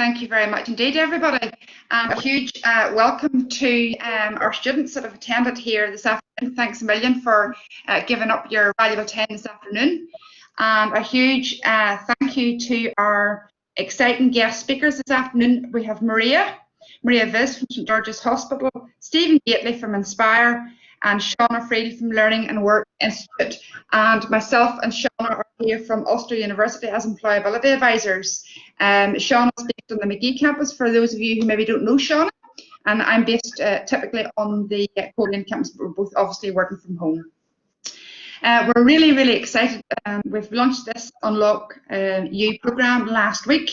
Thank you very much indeed, everybody. A huge welcome to our students that have attended here this afternoon. Thanks a million for giving up your valuable time this afternoon. And a huge thank you to our exciting guest speakers this afternoon. We have Maria Viz from St George's Hospital, Stephen Gately from Inspire, and Shauna Friel from Learning and Work Institute. And myself and Shauna are here from Ulster University as employability advisors. Shauna is based on the McGee campus, for those of you who maybe don't know Shauna, and I'm based typically on the Coleraine campus, but we're both obviously working from home. We're really excited. We've launched this UnLock U programme last week,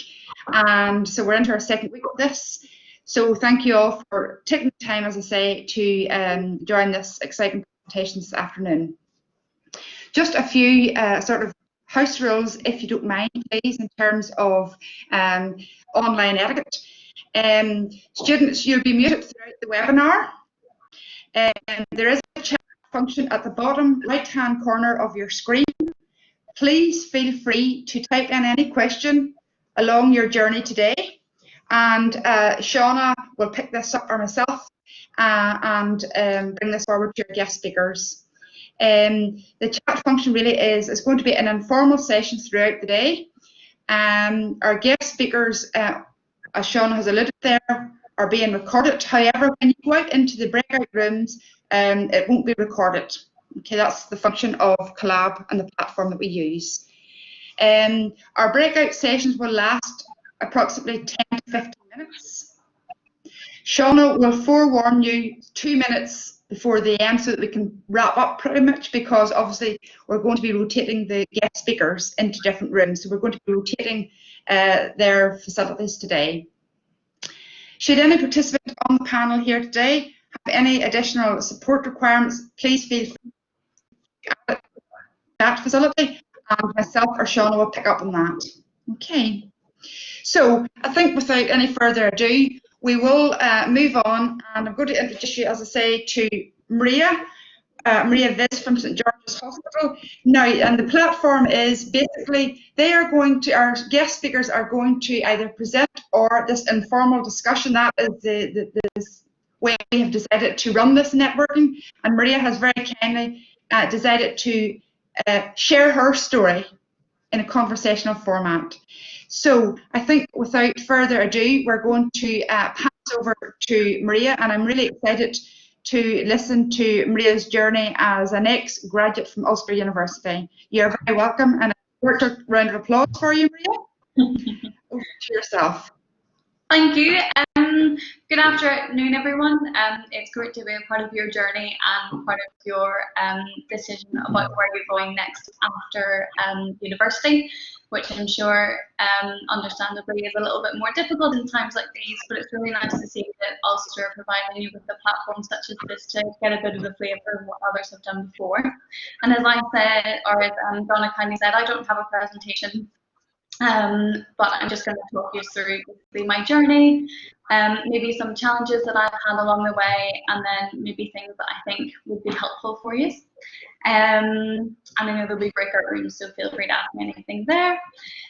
and so we're into our second week of this. So thank you all for taking the time, as I say, to join this exciting presentation this afternoon. Just a few sort of house rules, if you don't mind, please, in terms of online etiquette. Students, you'll be muted throughout the webinar. There is a chat function at the bottom right-hand corner of your screen. Please feel free to type in any question along your journey today. And Shauna will pick this up, or myself, and bring this forward to your guest speakers. The chat function really is going to be an informal session throughout the day. Our guest speakers, as Shauna has alluded there, are being recorded. However, when you go out into the breakout rooms, it won't be recorded. Okay, that's the function of Collab and the platform that we use. Our breakout sessions will last approximately 10 to 15 minutes. Shauna will forewarn you 2 minutes before the end so that we can wrap up pretty much, because obviously we're going to be rotating the guest speakers into different rooms. So we're going to be rotating their facilities today. Should any participant on the panel here today have any additional support requirements, please feel free to add it to that facility, and myself or Shauna will pick up on that. Okay. So I think without any further ado, we will move on, and I'm going to introduce you, as I say, to Maria Viz from St George's Hospital. Now, and the platform is basically, they are going to, our guest speakers are going to either present or this informal discussion. That is the way we have decided to run this networking, and Maria has very kindly decided to share her story in a conversational format. So I think without further ado, we're going to pass over to Maria, and I'm really excited to listen to Maria's journey as an ex-graduate from Ulster University. You're very welcome, and a round of applause for you, Maria. Over to yourself. Thank you. Good afternoon, everyone. It's great to be a part of your journey and part of your decision about where you're going next after university, which I'm sure understandably is a little bit more difficult in times like these, but it's really nice to see that Ulster are providing you with the platforms such as this to get a bit of a flavour of what others have done before. And as I said, or as Donna kindly said, I don't have a presentation. But I'm just going to talk you through my journey, maybe some challenges that I've had along the way, and then maybe things that I think would be helpful for you. And I know there'll be breakout rooms, so feel free to ask me anything there.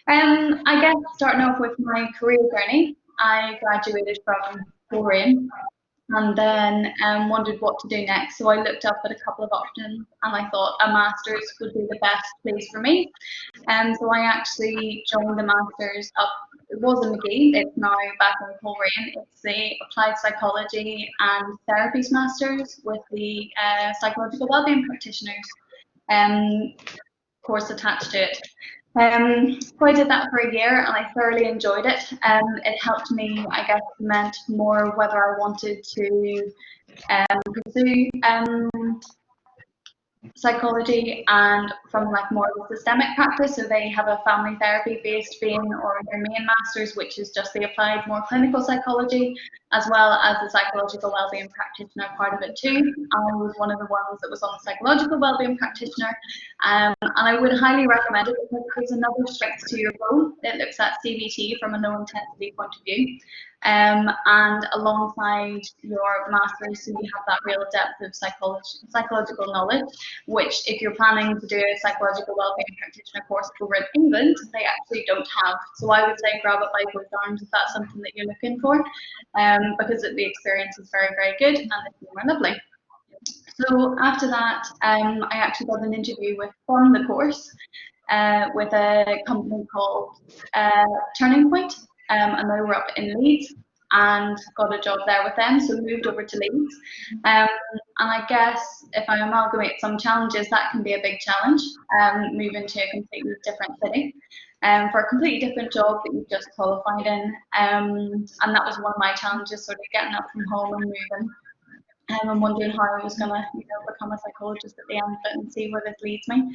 I guess starting off with my career journey, I graduated from Coleraine and then wondered what to do next. So I looked up at a couple of options, and I thought a master's would be the best place for me. So I actually joined the master's up. It was in McGee. It's now back in Coleraine. It's the Applied Psychology and Therapies Masters with the Psychological Wellbeing Practitioners course attached to it. So I did that for a year, and I thoroughly enjoyed it. It helped me, I guess, cement more whether I wanted to pursue psychology and from like more of a systemic practice. So they have a family therapy based vein, or their main masters, which is just the applied more clinical psychology. as well as the psychological wellbeing practitioner part of it too. I was one of the ones that was on the psychological wellbeing practitioner, and I would highly recommend it because there's another strength to your bow. It looks at CBT from a low intensity point of view, and alongside your master's, so you have that real depth of psychological knowledge, which if you're planning to do a psychological wellbeing practitioner course over in England, they actually don't have. So I would say grab it by both arms if that's something that you're looking for, because the experience is very, very good and the team are lovely. So after that, I actually got an interview from the course with a company called Turning Point, and they were up in Leeds, and got a job there with them, so moved over to Leeds. And I guess if I amalgamate some challenges, that can be a big challenge, moving to a completely different city. For a completely different job that you've just qualified in, and that was one of my challenges, sort of getting up from home and moving. I'm wondering how I was going to, become a psychologist at the end of it and see where this leads me.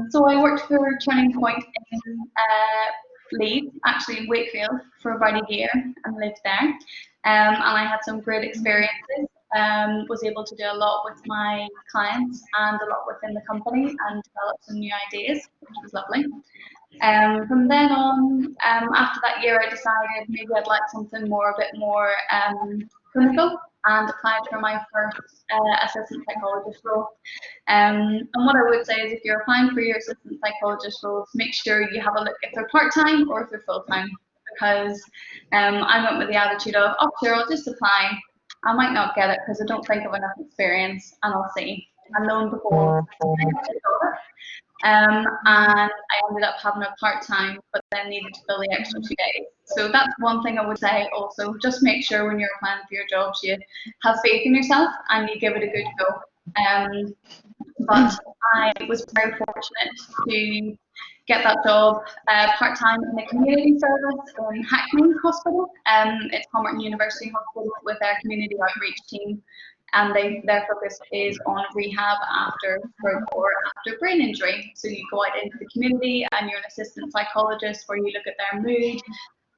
So I worked for Turning Point in Leeds, actually in Wakefield, for about a year and lived there. And I had some great experiences. Was able to do a lot with my clients and a lot within the company and develop some new ideas, which was lovely. From then on, after that year, I decided maybe I'd like something a bit more clinical, and applied for my first assistant psychologist role. And what I would say is if you're applying for your assistant psychologist roles, make sure you have a look if they're part-time or if they're full-time, because I went with the attitude of, oh sure, I'll just apply. I might not get it because I don't think of enough experience, and I'll see. And lo and behold, and I ended up having a part-time, but then needed to fill the extra 2 days. So that's one thing I would say also, just make sure when you're applying for your jobs, you have faith in yourself and you give it a good go. But I was very fortunate to get that job part-time in the community service in Hackney Hospital. It's Ulster University Hospital with their community outreach team, and their focus is on rehab after stroke or after brain injury. So you go out into the community and you're an assistant psychologist where you look at their mood,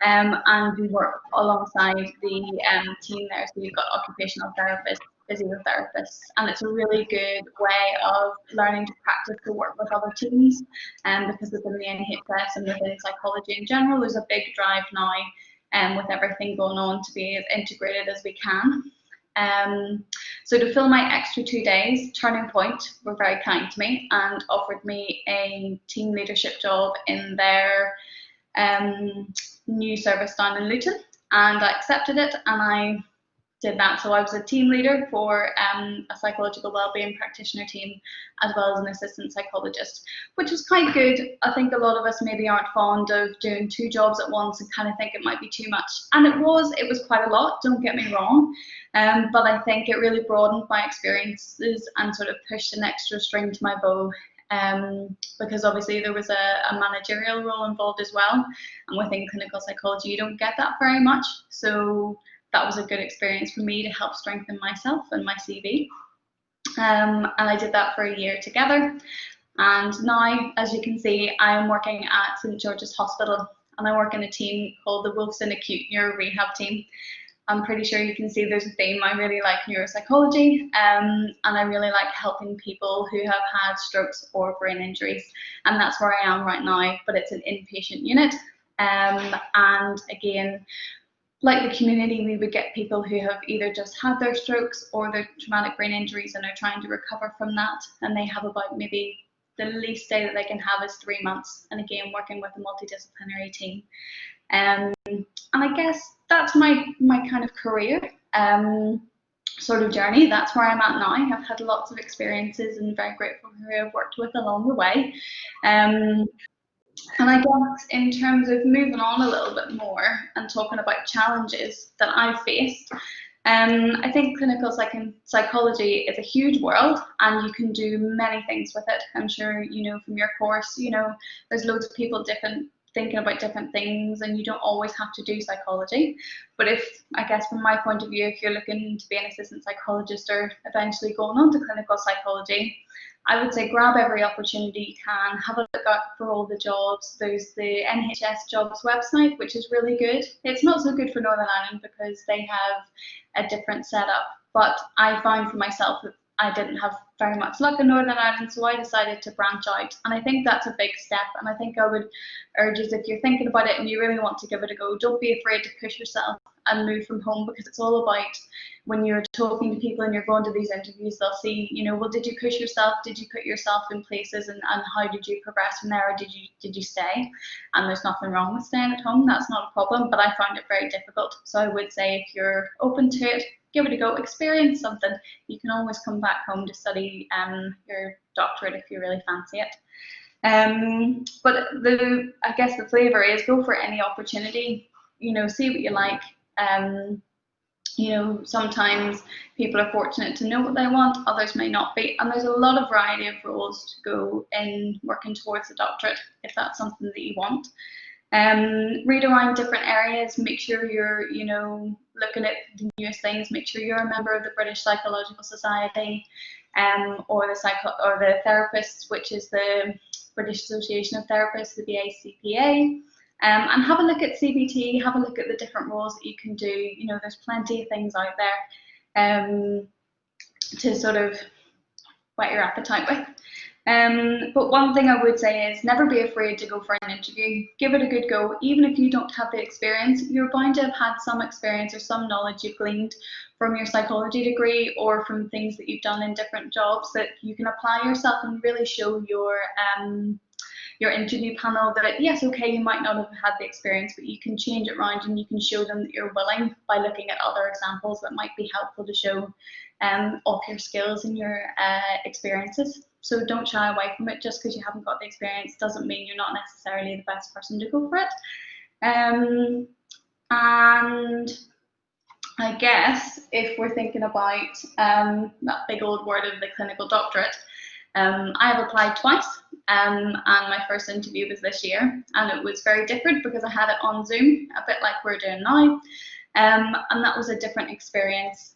and you work alongside the team there. So you've got occupational therapists, physiotherapists, and it's a really good way of learning to practice to work with other teams. Because within the NHS and within psychology in general, there's a big drive now, with everything going on, to be as integrated as we can. So to fill my extra 2 days, Turning Point were very kind to me and offered me a team leadership job in their new service down in Luton, and I accepted it and I did that. So I was a team leader for a psychological wellbeing practitioner team, as well as an assistant psychologist, which was quite good. I think a lot of us maybe aren't fond of doing 2 jobs at once and kind of think it might be too much. And it was quite a lot, don't get me wrong. But I think it really broadened my experiences and sort of pushed an extra string to my bow. Because obviously there was a managerial role involved as well. And within clinical psychology, you don't get that very much. So that was a good experience for me to help strengthen myself and my CV. And I did that for a year together. And now, as you can see, I am working at St George's Hospital, and I work in a team called the Wolfson Acute Neuro Rehab Team. I'm pretty sure you can see there's a theme. I really like neuropsychology, and I really like helping people who have had strokes or brain injuries. And that's where I am right now, but it's an inpatient unit. And again, like the community, we would get people who have either just had their strokes or their traumatic brain injuries and are trying to recover from that. And they have about maybe the least day that they can have is 3 months. And again, working with a multidisciplinary team. And I guess that's my kind of career sort of journey. That's where I'm at now. I've had lots of experiences and very grateful for who I've worked with along the way. And I guess in terms of moving on a little bit more and talking about challenges that I've faced, I think clinical psychology is a huge world and you can do many things with it. I'm sure you know from your course, there's loads of people thinking about different things, and you don't always have to do psychology. But I guess from my point of view, if you're looking to be an assistant psychologist or eventually going on to clinical psychology, I would say grab every opportunity you can, have a look out for all the jobs. There's the NHS jobs website, which is really good. It's not so good for Northern Ireland because they have a different setup, but I found for myself that I didn't have very much luck in Northern Ireland, so I decided to branch out. And I think that's a big step. And I think I would urge is if you're thinking about it and you really want to give it a go, don't be afraid to push yourself and move from home, because it's all about when you're talking to people and you're going to these interviews, they'll see, you know, well, did you push yourself? Did you put yourself in places, and how did you progress from there? Or did you stay? And there's nothing wrong with staying at home. That's not a problem, but I found it very difficult. So I would say if you're open to it, give it a go, experience something. You can always come back home to study your doctorate if you really fancy it. But I guess the flavour is go for any opportunity, you know, see what you like. You know, sometimes people are fortunate to know what they want, others may not be, and there's a lot of variety of roles to go in working towards a doctorate if that's something that you want. Read around different areas, make sure you're, you know, looking at the newest things, make sure you're a member of the British Psychological Society, or the therapists, which is the British Association of Therapists, the BACPA. And have a look at CBT, have a look at the different roles that you can do. You know, there's plenty of things out there to sort of whet your appetite with. But one thing I would say is never be afraid to go for an interview. Give it a good go. Even if you don't have the experience, you're bound to have had some experience or some knowledge you've gleaned from your psychology degree or from things that you've done in different jobs that you can apply yourself and really show your interview panel that, yes, okay, you might not have had the experience, but you can change it around and you can show them that you're willing by looking at other examples that might be helpful to show off your skills and your experiences. So don't shy away from it. Just because you haven't got the experience doesn't mean you're not necessarily the best person to go for it. And I guess if we're thinking about that big old word of the clinical doctorate, I have applied twice, and my first interview was this year, and it was very different because I had it on Zoom, a bit like we're doing now, and that was a different experience.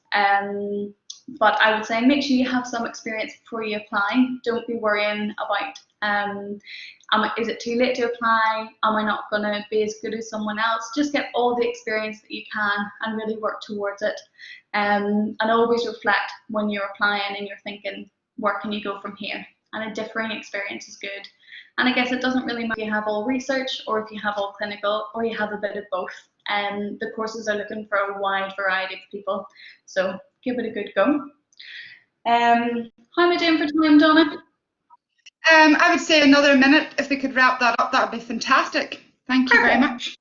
But I would say make sure you have some experience before you apply. Don't be worrying about is it too late to apply? Am I not going to be as good as someone else? Just get all the experience that you can and really work towards it. And always reflect when you're applying and you're thinking, where can you go from here? And a differing experience is good. And I guess it doesn't really matter if you have all research or if you have all clinical or you have a bit of both. And the courses are looking for a wide variety of people. So give it a good go. How am I doing for time, Donna? I would say another minute. If we could wrap that up, that would be fantastic. Thank you very much.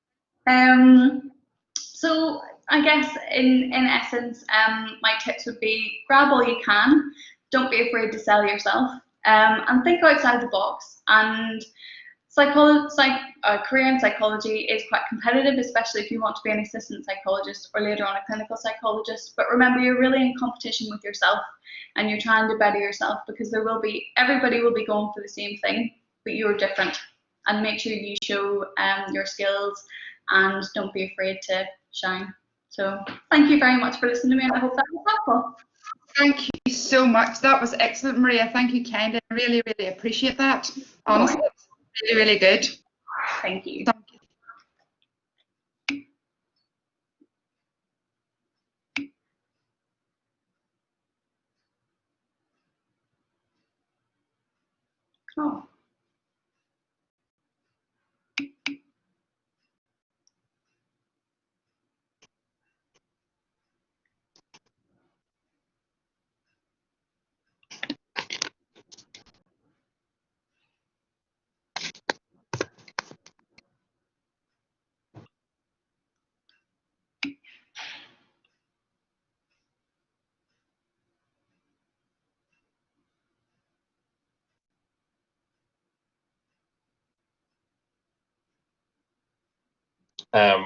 So I guess in essence, my tips would be grab all you can. Don't be afraid to sell yourself, and think outside the box. And career in psychology is quite competitive, especially if you want to be an assistant psychologist or later on a clinical psychologist. But remember, you're really in competition with yourself and you're trying to better yourself, because everybody will be going for the same thing, but you're different. And make sure you show your skills and don't be afraid to shine. So thank you very much for listening to me, and I hope that was helpful. Thank you so much. That was excellent, Maria. Thank you kindly. I really, really appreciate that. Honestly, it's really, really good. Thank you. Oh.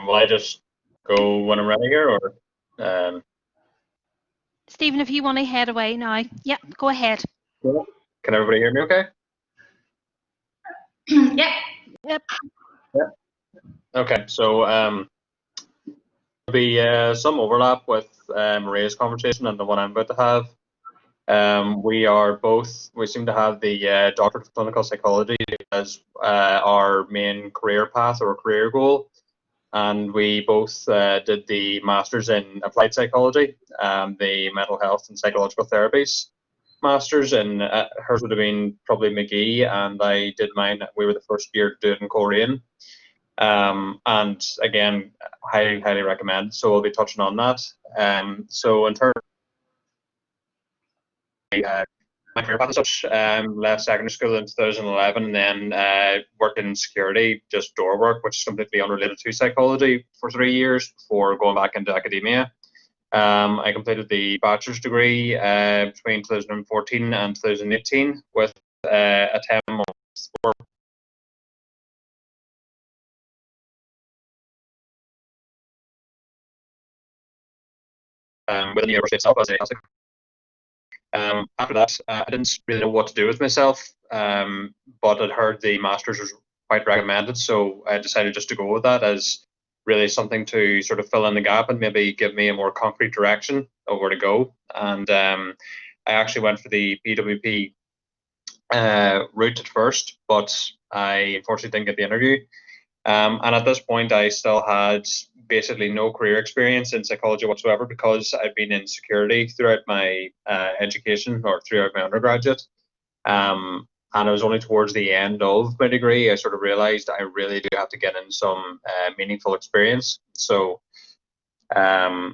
Will I just go when I'm ready here, or? Stephen, if you want to head away now, yeah, go ahead. Can everybody hear me okay? Yeah. Yep. Yeah. Okay, so there'll be some overlap with Maria's conversation and the one I'm about to have. We seem to have the Doctorate of Clinical Psychology as our main career path or career goal. And we both did the Masters in Applied Psychology, the Mental Health and Psychological Therapies Masters, and hers would have been probably McGee, and I did mine. We were the first year to do it in Korean. And again, highly recommend. So we'll be touching on that. So in terms of my career path as such, left secondary school in 2011, and then worked in security, just door work, which is completely unrelated to psychology, for 3 years before going back into academia. I completed the bachelor's degree between 2014 and 2018 with a 10-month within the university itself as a classic. After that, I didn't really know what to do with myself, but I'd heard the Masters was quite recommended, so I decided just to go with that as really something to sort of fill in the gap and maybe give me a more concrete direction of where to go. And I actually went for the PWP route at first, but I unfortunately didn't get the interview. And at this point, I still had basically no career experience in psychology whatsoever, because I've been in security throughout my education or throughout my undergraduate. And it was only towards the end of my degree I sort of realized I really do have to get in some meaningful experience. So I'll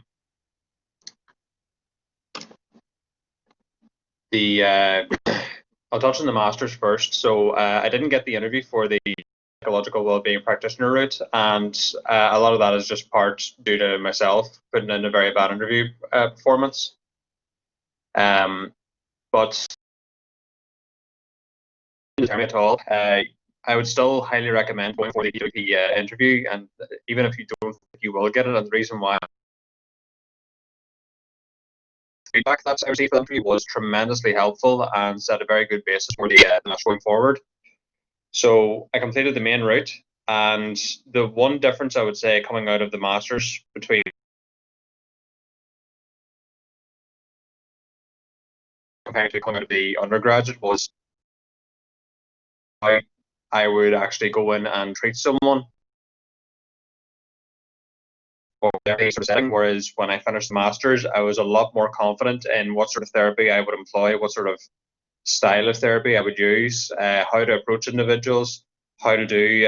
touch on the Masters first. So I didn't get the interview for the psychological wellbeing practitioner route, and a lot of that is just part due to myself putting in a very bad interview performance. But at all, I would still highly recommend going for the PWP interview, and even if you don't think you will get it, and the reason why feedback that I received for the interview was tremendously helpful and set a very good basis for the match going forward. So I completed the main route, and the one difference I would say coming out of the Masters between compared to coming out of the undergraduate was how I would actually go in and treat someone or their sort of setting, whereas when I finished the Masters, I was a lot more confident in what sort of therapy I would employ, what sort of style of therapy I would use, how to approach individuals, how to do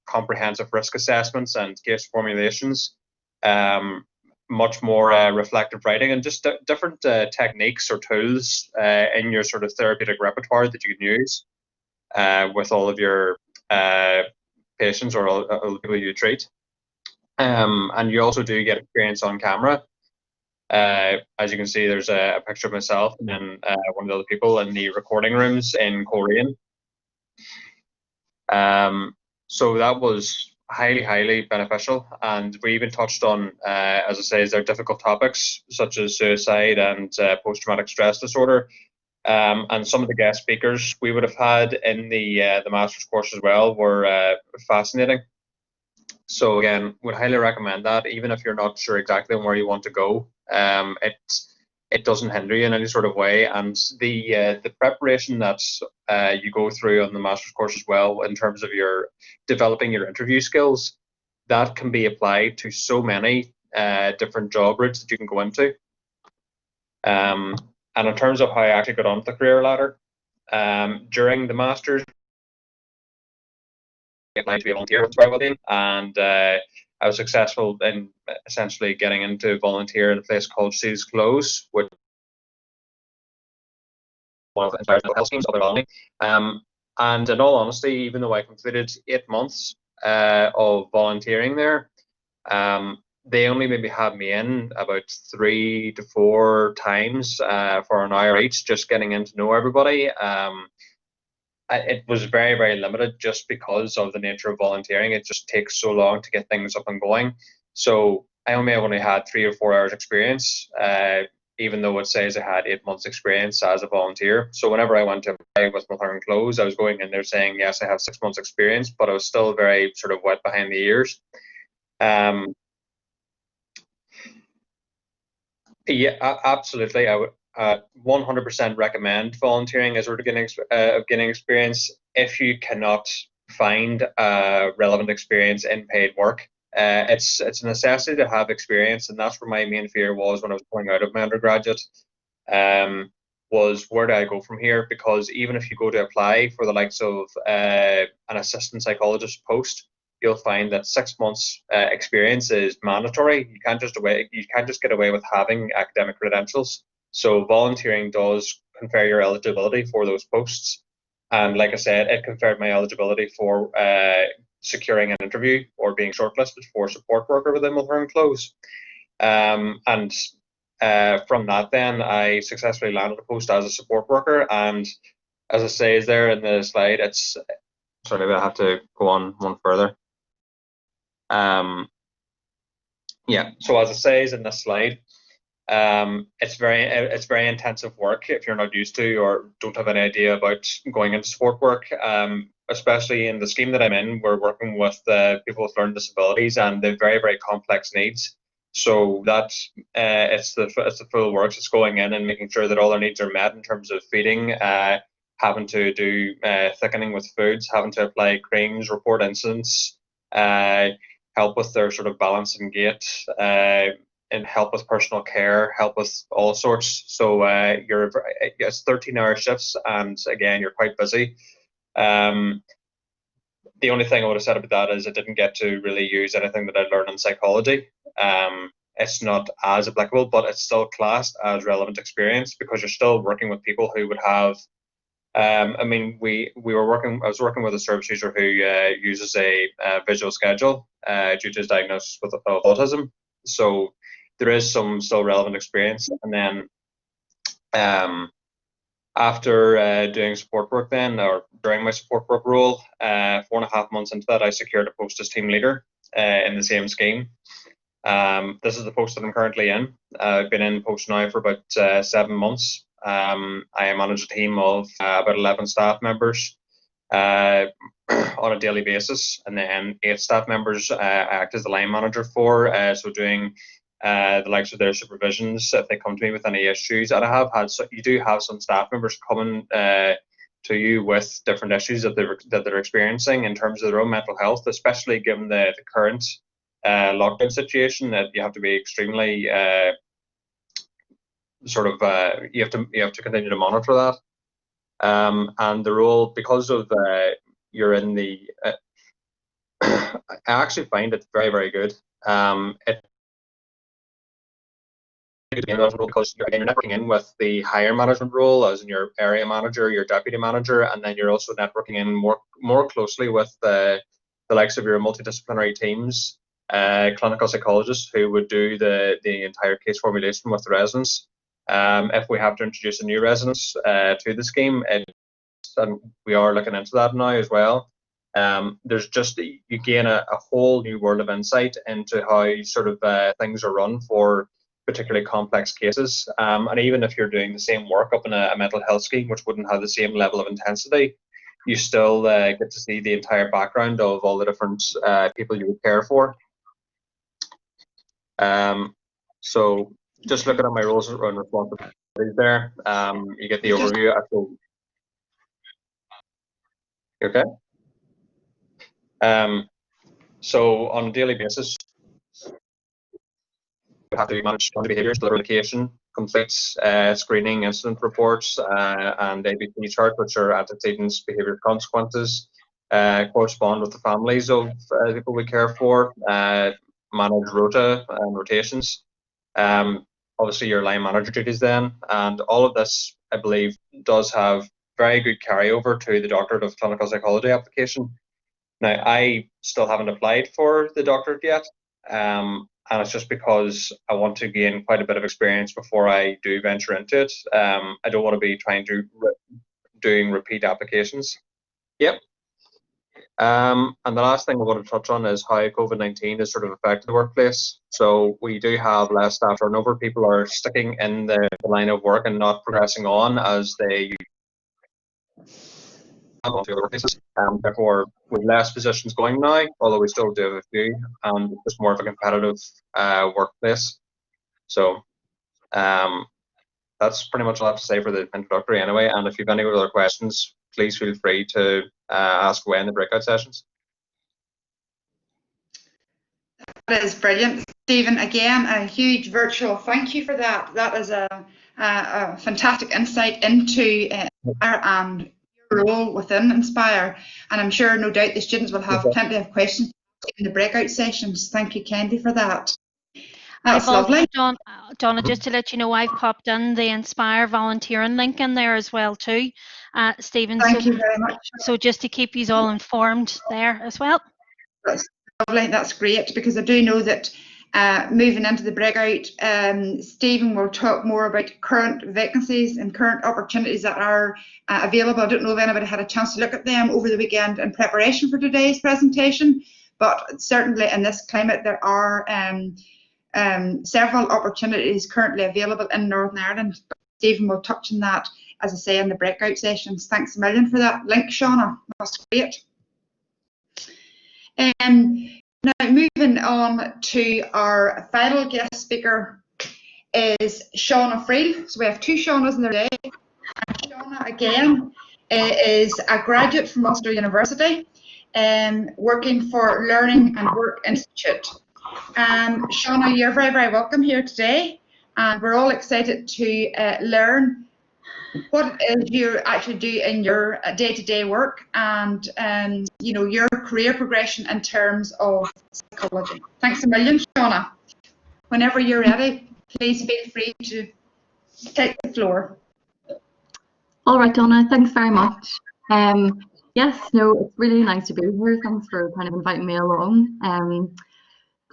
comprehensive risk assessments and case formulations, much more reflective writing, and just different techniques or tools in your sort of therapeutic repertoire that you can use with all of your patients or all the people you treat. And you also do get experience on camera. As you can see, there's a picture of myself and then one of the other people in the recording rooms in Korean. So that was highly beneficial, and we even touched on, as I say, there are difficult topics such as suicide and post-traumatic stress disorder. And some of the guest speakers we would have had in the master's course as well were fascinating. So again, would highly recommend that, even if you're not sure exactly where you want to go. It doesn't hinder you in any sort of way, and the preparation that you go through on the master's course as well, in terms of your developing your interview skills, that can be applied to so many different job routes that you can go into. And in terms of how I actually got onto the career ladder, during the master's, I applied to be a volunteer with Wellbeing, and I was successful in essentially getting into volunteer in a place called Seals Close, which is one of the international health schemes of the alumni. And in all honesty, even though I completed 8 months of volunteering there, they only maybe had me in about 3 to 4 times for an hour each, just getting in to know everybody. It was very limited just because of the nature of volunteering. It just takes so long to get things up and going. So I only had 3 or 4 hours experience, even though it says I had 8 months experience as a volunteer. So whenever I went to apply with Mulhern Close, I was going in there saying, yes, I have 6 months experience, but I was still very sort of wet behind the ears. Yeah, absolutely. I 100% recommend volunteering as a route of gaining experience. If you cannot find relevant experience in paid work, it's a necessity to have experience, and that's where my main fear was when I was going out of my undergraduate. Was where do I go from here? Because even if you go to apply for the likes of an assistant psychologist post, you'll find that 6 months experience is mandatory. You can't just get away with having academic credentials. So volunteering does confer your eligibility for those posts. And like I said, it conferred my eligibility for securing an interview or being shortlisted for support worker within Mulhern Close. From that, then I successfully landed a post as a support worker. And as it says there in the slide, it's sorry, maybe I have to go on one further. Yeah, so as it says in this slide, it's very intensive work if you're not used to or don't have any idea about going into support work. Especially in the scheme that I'm in, we're working with people with learning disabilities and they're very, very complex needs. So that it's the full works. It's going in and making sure that all their needs are met in terms of feeding, having to do thickening with foods, having to apply creams, report incidents, help with their sort of balance and gait, and help with personal care, help with all sorts. So it's 13-hour shifts, and again, you're quite busy. The only thing I would have said about that is I didn't get to really use anything that I learned in psychology. It's not as applicable, but it's still classed as relevant experience because you're still working with people who would have. I mean, I was working with a service user who uses a visual schedule due to his diagnosis with autism. So there is some still relevant experience. And then after doing support work then, or during my support work role, 4.5 months into that, I secured a post as team leader in the same scheme. This is the post that I'm currently in. I've been in post now for about 7 months. I manage a team of about 11 staff members on a daily basis, and then 8 staff members I act as the line manager for, so doing the likes of their supervisions if they come to me with any issues. And I have had, so you do have some staff members coming to you with different issues that they're experiencing in terms of their own mental health, especially given the current lockdown situation, that you have to be extremely you have to continue to monitor that. And the role, because of you're in the I actually find it very, very good. Because you're networking in with the higher management role, as in your area manager, your deputy manager, and then you're also networking in more closely with the likes of your multidisciplinary teams, clinical psychologists who would do the entire case formulation with the residents. If we have to introduce a new resident to the scheme, and we are looking into that now as well. There's just, you gain a whole new world of insight into how sort of things are run for particularly complex cases. And even if you're doing the same work up in a mental health scheme, which wouldn't have the same level of intensity, you still get to see the entire background of all the different people you would care for. So just looking at my roles and responsibilities there, you get the overview. Okay. So on a daily basis, we have to manage behaviours, deliver medication, complete screening, incident reports, and ABC chart, which are antecedents, behaviour consequences, correspond with the families of people we care for, manage rota and rotations, obviously your line manager duties then, and all of this, I believe, does have very good carryover to the Doctorate of Clinical Psychology application. Now, I still haven't applied for the doctorate yet, and it's just because I want to gain quite a bit of experience before I do venture into it. I don't want to be trying to doing repeat applications. Yep. And the last thing I want to touch on is how COVID-19 has sort of affected the workplace. So we do have less staff turnover. People are sticking in the line of work and not progressing on as they have on to other workplaces. Therefore, with less positions going now, although we still do have a few, and it's more of a competitive workplace. So that's pretty much all I have to say for the introductory anyway. And if you have any other questions, please feel free to ask away in the breakout sessions. That is brilliant, Stephen. Again, a huge virtual thank you for that. That is a fantastic insight into Inspire and your role within Inspire. And I'm sure, no doubt, the students will have plenty of questions in the breakout sessions. Thank you, Kendi, for that. That's lovely. Donna, just to let you know, I've popped in the Inspire volunteering link in there as well too, Stephen. Thank you very much. So just to keep you all informed there as well. That's lovely. That's great, because I do know that moving into the breakout, Stephen will talk more about current vacancies and current opportunities that are available. I don't know if anybody had a chance to look at them over the weekend in preparation for today's presentation, but certainly in this climate there are several opportunities currently available in Northern Ireland. Stephen will touch on that, as I say, in the breakout sessions. Thanks a million for that link, Shauna. That's great. Now, moving on to our final guest speaker is Shauna Friel. So we have two Shaunas in the day. And Shauna, again, is a graduate from Ulster University, working for Learning and Work Institute. Shauna, you're very, very welcome here today, and we're all excited to learn what it is you actually do in your day-to-day work, and you know, your career progression in terms of psychology. Thanks a million, Shauna. Whenever you're ready, please feel free to take the floor. All right, Donna, thanks very much. Yes, no, it's really nice to be here. Thanks for kind of inviting me along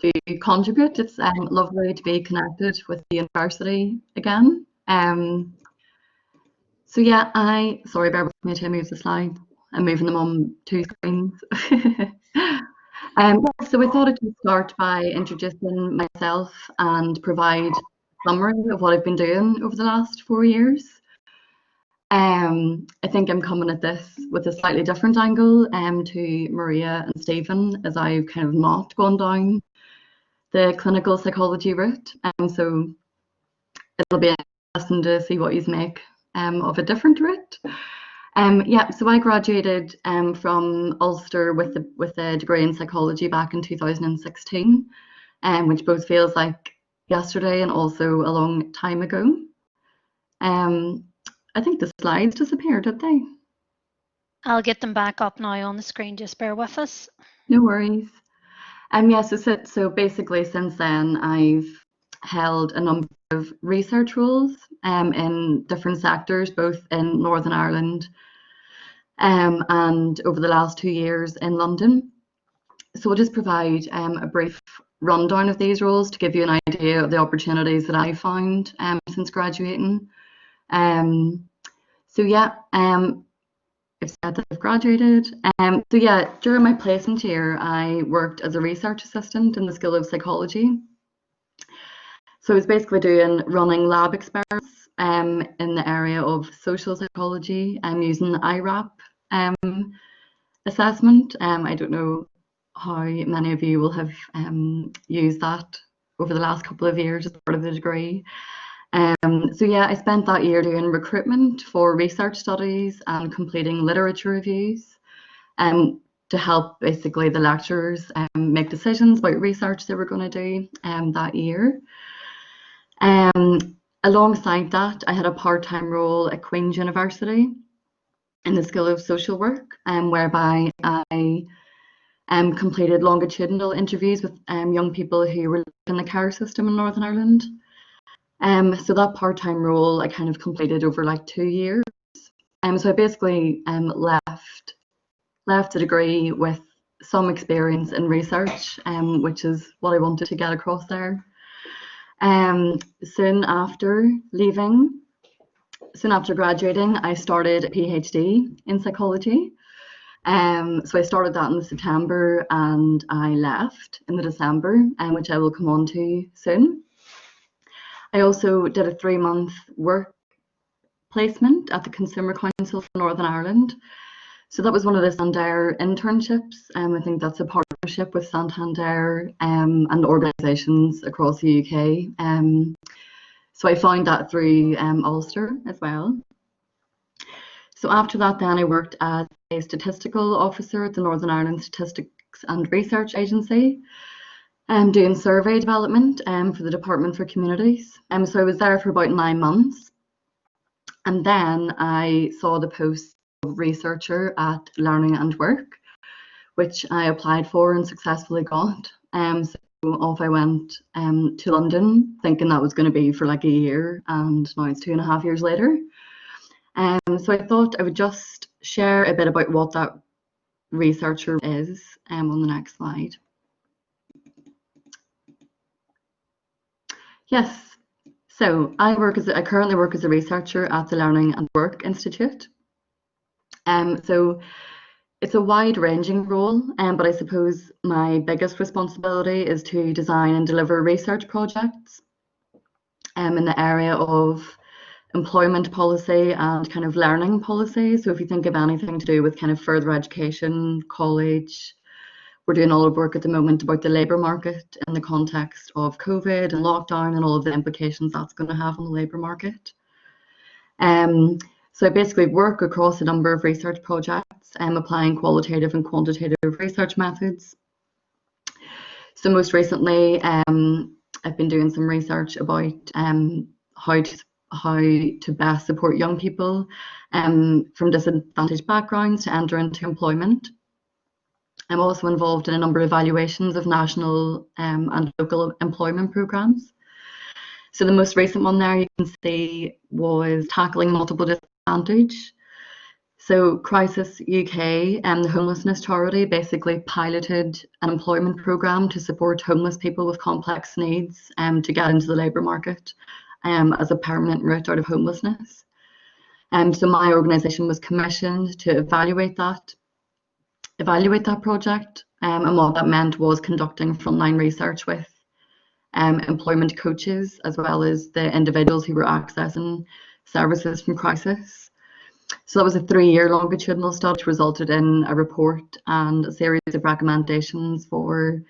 to contribute. It's lovely to be connected with the university again. So yeah, sorry, bear with me to move the slide. I'm moving them on two screens. So I thought I'd just start by introducing myself and provide a summary of what I've been doing over the last 4 years. I think I'm coming at this with a slightly different angle to Maria and Stephen, as I've kind of not gone down the clinical psychology route. So it'll be interesting to see what you make of a different route. Yeah, so I graduated from Ulster with a degree in psychology back in 2016, which both feels like yesterday and also a long time ago. I think the slides disappeared, did they? I'll get them back up now on the screen, just bear with us. No worries. Yeah, so basically since then I've held a number of research roles in different sectors, both in Northern Ireland and over the last 2 years in London. So I'll just provide a brief rundown of these roles to give you an idea of the opportunities that I found since graduating. So yeah, I've said that I've graduated. So yeah, during my placement year, I worked as a research assistant in the School of Psychology. So I was basically running lab experiments in the area of social psychology and using the IRAP assessment. I don't know how many of you will have used that over the last couple of years as part of the degree. So yeah, I spent that year doing recruitment for research studies and completing literature reviews to help basically the lecturers make decisions about research they were going to do that year. Alongside that, I had a part-time role at Queen's University in the School of Social Work, whereby I completed longitudinal interviews with young people who were in the care system in Northern Ireland. So that part-time role I kind of completed over like 2 years. So I basically left the degree with some experience in research, which is what I wanted to get across there. Soon after graduating, I started a PhD in psychology. So I started that in September and I left in the December, which I will come on to soon. I also did a 3-month work placement at the Consumer Council for Northern Ireland. So that was one of the Santander internships. I think that's a partnership with Santander and organisations across the UK. So I found that through Ulster as well. So after that, then I worked as a statistical officer at the Northern Ireland Statistics and Research Agency, doing survey development for the Department for Communities. So I was there for about 9 months. And then I saw the post of researcher at Learning and Work, which I applied for and successfully got. So off I went to London, thinking that was going to be for like a year, and now it's 2.5 years later. So I thought I would just share a bit about what that researcher is on the next slide. Yes, so I currently work as a researcher at the Learning and Work Institute. So it's a wide-ranging role, but I suppose my biggest responsibility is to design and deliver research projects in the area of employment policy and kind of learning policy. So if you think of anything to do with kind of further education, college, we're doing all the work at the moment about the labour market in the context of COVID and lockdown and all of the implications that's going to have on the labour market. So I basically work across a number of research projects, applying qualitative and quantitative research methods. So most recently, I've been doing some research about how to best support young people from disadvantaged backgrounds to enter into employment. I'm also involved in a number of evaluations of national and local employment programmes. So the most recent one there you can see was tackling multiple disadvantage. So Crisis UK and the homelessness charity basically piloted an employment programme to support homeless people with complex needs to get into the labour market as a permanent route out of homelessness. So my organisation was commissioned to evaluate that project, and what that meant was conducting frontline research with employment coaches as well as the individuals who were accessing services from Crisis. So that was a 3-year longitudinal study which resulted in a report and a series of recommendations for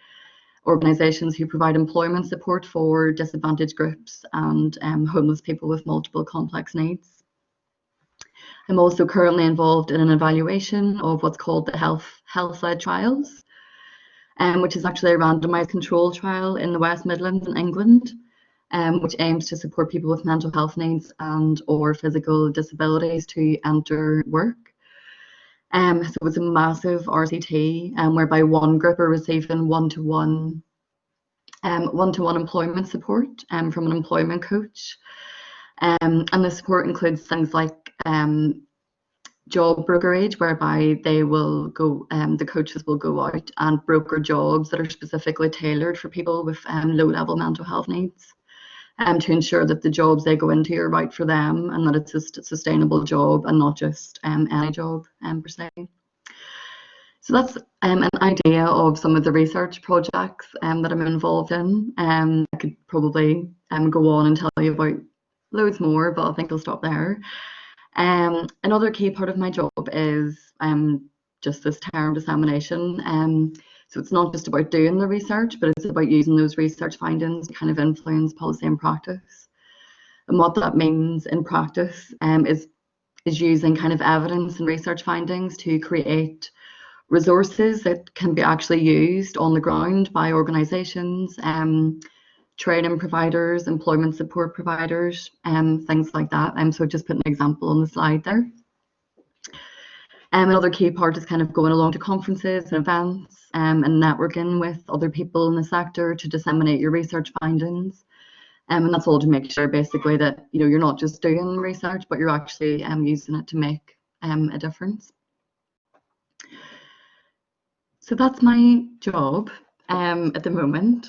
organisations who provide employment support for disadvantaged groups and homeless people with multiple complex needs. I'm also currently involved in an evaluation of what's called the health-led trials, which is actually a randomised control trial in the West Midlands in England, which aims to support people with mental health needs and or physical disabilities to enter work. So it's a massive RCT, whereby one group are receiving one-to-one employment support from an employment coach. And the support includes things like job brokerage, whereby they will go, the coaches will go out and broker jobs that are specifically tailored for people with low-level mental health needs, to ensure that the jobs they go into are right for them and that it's a sustainable job and not just any job per se. So that's an idea of some of the research projects that I'm involved in. I could probably go on and tell you about loads more, but I think I'll stop there. Another key part of my job is just this term dissemination. So it's not just about doing the research, but it's about using those research findings to kind of influence policy and practice. And what that means in practice is using kind of evidence and research findings to create resources that can be actually used on the ground by organisations, training providers, employment support providers, things like that. So just put an example on the slide there. Another key part is kind of going along to conferences and events and networking with other people in the sector to disseminate your research findings. And that's all to make sure basically that you're not just doing research, but you're actually using it to make a difference. So that's my job at the moment.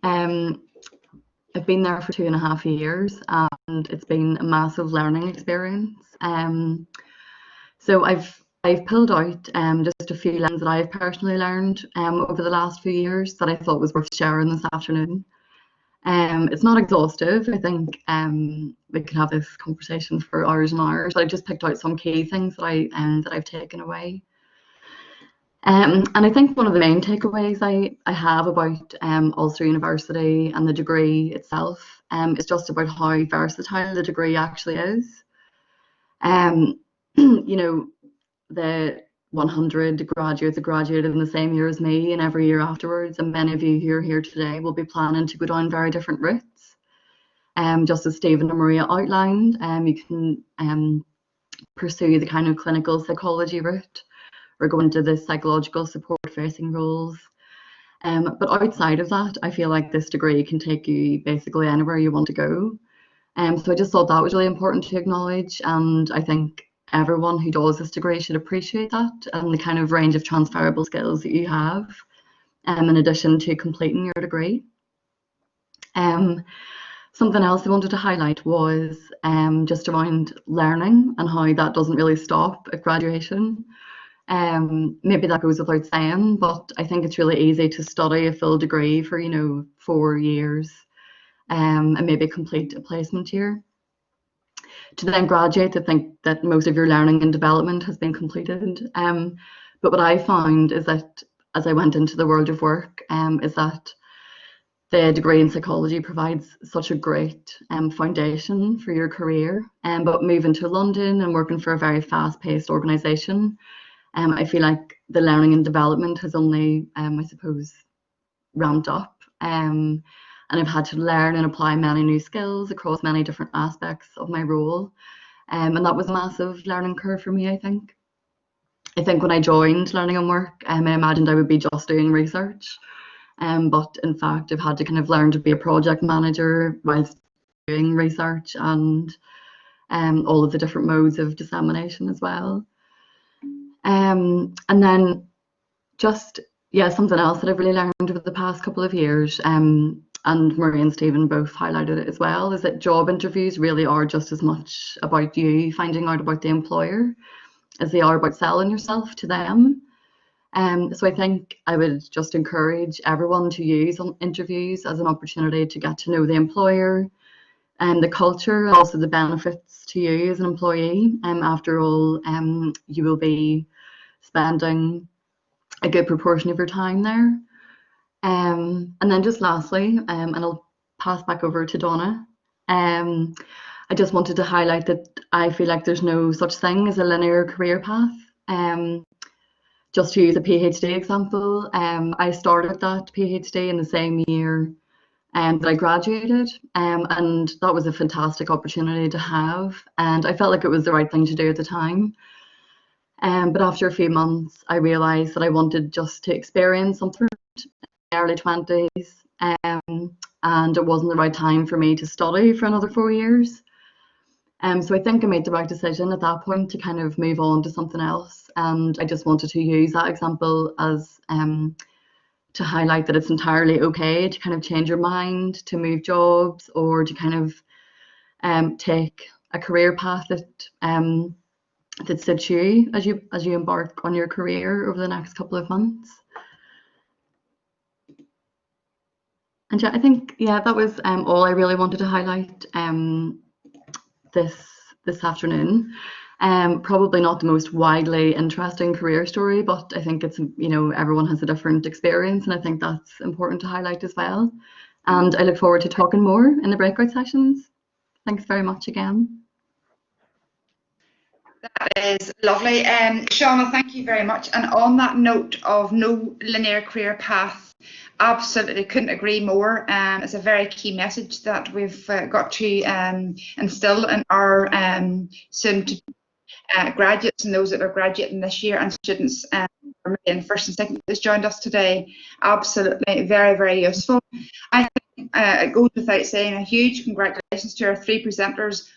I've been there for 2.5 years and it's been a massive learning experience. So I've pulled out just a few lessons that I've personally learned over the last few years that I thought was worth sharing this afternoon. It's not exhaustive. I think we can have this conversation for hours and hours, but I've just picked out some key things that I've taken away. And I think one of the main takeaways I have about Ulster University and the degree itself is just about how versatile the degree actually is. You know, the 100 graduates that graduated in the same year as me and every year afterwards, and many of you who are here today will be planning to go down very different routes. Just as Stephen and Maria outlined, you can pursue the kind of clinical psychology route or go into the psychological support facing roles. But outside of that, I feel like this degree can take you basically anywhere you want to go. So I just thought that was really important to acknowledge, and I think everyone who does this degree should appreciate that and the kind of range of transferable skills that you have in addition to completing your degree. Something else I wanted to highlight was just around learning and how that doesn't really stop at graduation. Maybe that goes without saying, but I think it's really easy to study a full degree for 4 years and maybe complete a placement year. To then graduate, to think that most of your learning and development has been completed. But what I found is that as I went into the world of work, is that the degree in psychology provides such a great foundation for your career. But moving to London and working for a very fast-paced organisation, I feel like the learning and development has only, I suppose, ramped up. And I've had to learn and apply many new skills across many different aspects of my role. And that was a massive learning curve for me, I think. I think when I joined Learning and Work, I imagined I would be just doing research. But in fact, I've had to kind of learn to be a project manager whilst doing research and all of the different modes of dissemination as well. And then just, something else that I've really learned over the past couple of years, and Marie and Stephen both highlighted it as well, is that job interviews really are just as much about you finding out about the employer as they are about selling yourself to them. So I think I would just encourage everyone to use interviews as an opportunity to get to know the employer and the culture, and also the benefits to you as an employee. After all, you will be spending a good proportion of your time there. And then just lastly, and I'll pass back over to Donna, I just wanted to highlight that I feel like there's no such thing as a linear career path. Just to use a PhD example, I started that PhD in the same year that I graduated, and that was a fantastic opportunity to have, and I felt like it was the right thing to do at the time. But after a few months, I realised that I wanted just to experience something in my early 20s, and it wasn't the right time for me to study for another 4 years. So I think I made the right decision at that point to kind of move on to something else, and I just wanted to use that example as to highlight that it's entirely okay to kind of change your mind, to move jobs, or to kind of take a career path that suits you as you embark on your career over the next couple of months. And yeah, I think that was all I really wanted to highlight this afternoon. Probably not the most widely interesting career story, but I think it's, everyone has a different experience, and I think that's important to highlight as well. And I look forward to talking more in the breakout sessions. Thanks very much again. That is lovely. Shauna, thank you very much. And on that note of no linear career path, absolutely couldn't agree more. It's a very key message that we've got to instill in our soon to graduates and those that are graduating this year, and students in first and second who's joined us today. Absolutely very, very useful. I think it goes without saying a huge congratulations to our 3 presenters.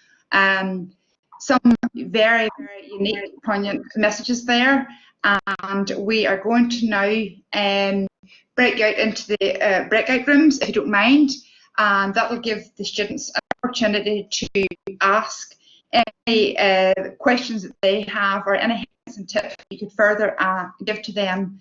Some very, very unique, poignant messages there, and we are going to now break out into the breakout rooms, if you don't mind, and that will give the students an opportunity to ask any questions that they have, or any hints and tips you could further give to them